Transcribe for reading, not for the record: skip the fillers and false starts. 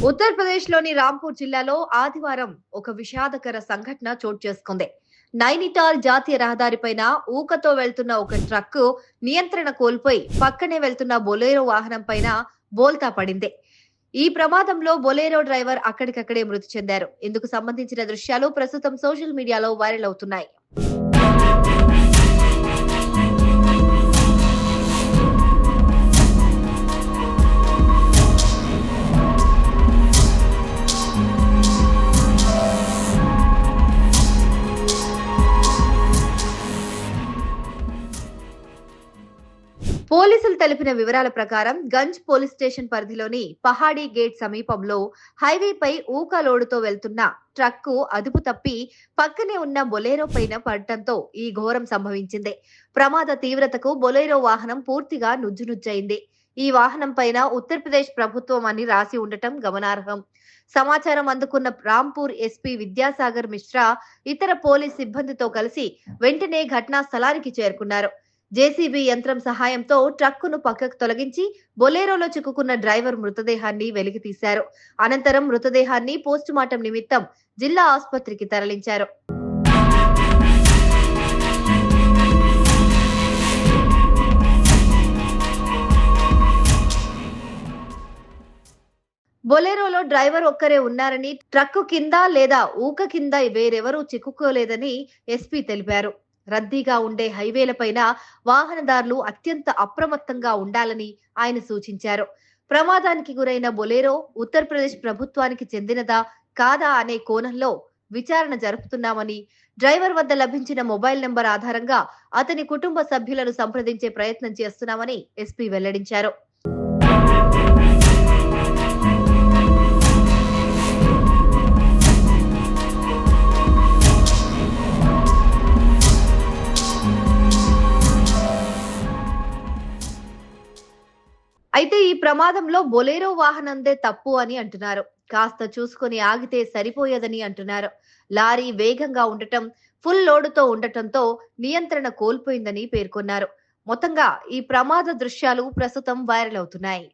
ఉత్తరప్రదేశ్‌లోని రాంపూర్ జిల్లాలో ఆదివారం ఒక విషాదకర సంఘటన చోటు చేసుకుంది. నైనిటాల్ జాతీయ రహదారిపైన ఊకతో వెళ్తున్న ఒక ట్రక్కు నియంత్రణ కోల్పోయి పక్కనే వెళ్తున్న బొలెరో వాహనం పైన బోల్తా పడింది. ఈ ప్రమాదంలో బొలెరో డ్రైవర్ అక్కడికక్కడే మృతి చెందారు. ఇందుకు సంబంధించిన దృశ్యాలు ప్రస్తుతం సోషల్ మీడియాలో వైరల్ అవుతున్నాయి. పోలీసులు తెలిపిన వివరాల ప్రకారం గంజ్ పోలీస్ స్టేషన్ పరిధిలోని పహాడీ గేట్ సమీపంలో హైవేపై ఊక లోడుతో వెళ్తున్న ట్రక్కు అదుపు తప్పి పక్కనే ఉన్న బొలెరో పైన పడటంతో ఈ ఘోరం సంభవించింది. ప్రమాద తీవ్రతకు బొలెరో వాహనం పూర్తిగా నుజ్జునుజ్జయింది. ఈ వాహనం పైన ఉత్తరప్రదేశ్ ప్రభుత్వం అని రాసి ఉండటం గమనార్హం. సమాచారం అందుకున్న రాంపూర్ ఎస్పీ విద్యాసాగర్ మిశ్రా ఇతర పోలీస్ సిబ్బందితో కలిసి వెంటనే ఘటనా స్థలానికి చేరుకున్నారు. జేసీబీ యంత్రం సహాయంతో ట్రక్కును పక్కకు తొలగించి బొలెరోలో చిక్కుకున్న డ్రైవర్ మృతదేహాన్ని వెలికితీశారు. అనంతరం మృతదేహాన్ని పోస్టుమార్టం నిమిత్తం జిల్లా ఆసుపత్రికి తరలించారు. బొలెరోలో డ్రైవర్ ఒక్కరే ఉన్నారని, ట్రక్కు కింద లేదా ఊక కింద వేరెవరూ చిక్కుకోలేదని ఎస్పీ తెలిపారు. రద్దీగా ఉండే హైవేలపైన వాహనదారులు అత్యంత అప్రమత్తంగా ఉండాలని ఆయన సూచించారు. ప్రమాదానికి గురైన బొలెరో ఉత్తరప్రదేశ్ ప్రభుత్వానికి చెందినదా కాదా అనే కోణంలో విచారణ జరుపుతున్నామని, డ్రైవర్ వద్ద లభించిన మొబైల్ నంబర్ ఆధారంగా అతని కుటుంబ సభ్యులను సంప్రదించే ప్రయత్నం చేస్తున్నామని ఎస్పీ వెల్లడించారు. అయితే ఈ ప్రమాదంలో బొలెరో వాహనందే తప్పు అని అంటున్నారు. కాస్త చూసుకొని ఆగితే సరిపోయేదని అంటున్నారు. లారీ వేగంగా ఉండటం, ఫుల్ లోడుతో ఉండటంతో నియంత్రణ కోల్పోయిందని పేర్కొన్నారు. మొత్తంగా ఈ ప్రమాద దృశ్యాలు ప్రస్తుతం వైరల్ అవుతున్నాయి.